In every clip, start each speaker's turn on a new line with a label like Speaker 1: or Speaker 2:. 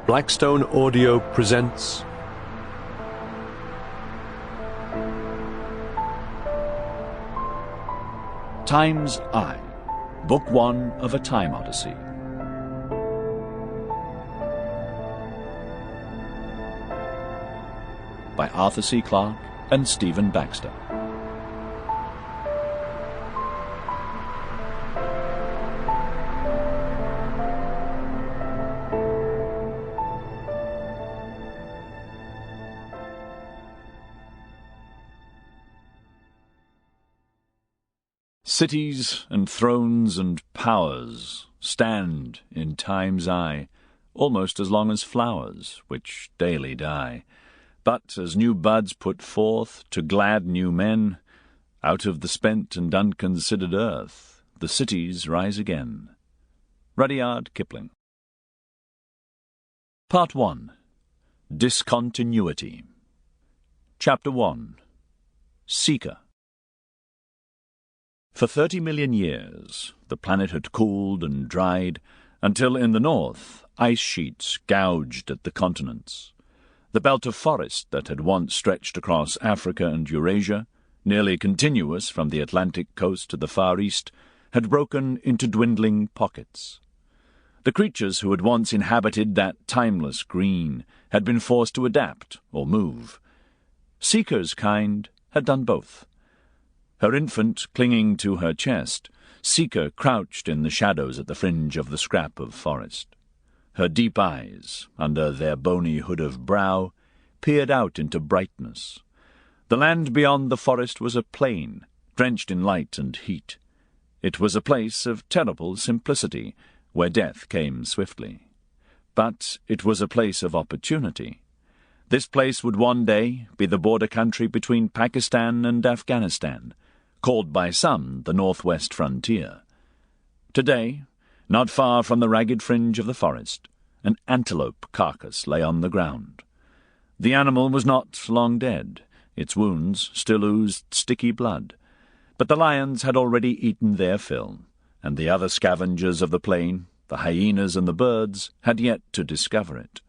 Speaker 1: Blackstone Audio presents
Speaker 2: Time's Eye, Book 1 of A Time Odyssey. By Arthur C. Clarke and Stephen Baxter. Cities and thrones and powers stand in time's eye, almost as long as flowers, which daily die. But as new buds put forth to glad new men, out of the spent and unconsidered earth, the cities rise again. Rudyard Kipling. Part 1. Discontinuity. Chapter 1. Seeker. For 30 million years, the planet had cooled and dried, until in the north, ice sheets gouged at the continents. The belt of forest that had once stretched across Africa and Eurasia, nearly continuous from the Atlantic coast to the Far East, had broken into dwindling pockets. The creatures who had once inhabited that timeless green had been forced to adapt or move. Seeker's kind had done both. Her infant clinging to her chest, Seeker crouched in the shadows at the fringe of the scrap of forest. Her deep eyes, under their bony hood of brow, peered out into brightness. The land beyond the forest was a plain, drenched in light and heat. It was a place of terrible simplicity, where death came swiftly. But it was a place of opportunity. This place would one day be the border country between Pakistan and Afghanistan, called by some the northwest frontier. Today, not far from the ragged fringe of the forest, an antelope carcass lay on the ground. The animal was not long dead. Its wounds still oozed sticky blood. But the lions had already eaten their fill, and the other scavengers of the plain, the hyenas and the birds, had yet to discover it.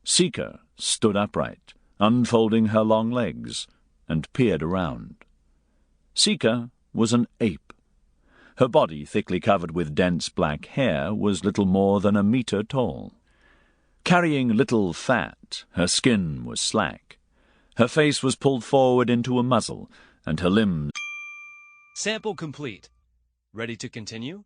Speaker 2: Seeker stood upright, unfolding her long legs, and peered around. Seeker was an ape. Her body, thickly covered with dense black hair, was little more than 1 meter tall. Carrying little fat, her skin was slack. Her face was pulled forward into a muzzle, and her limbs...
Speaker 3: Sample complete. Ready to continue?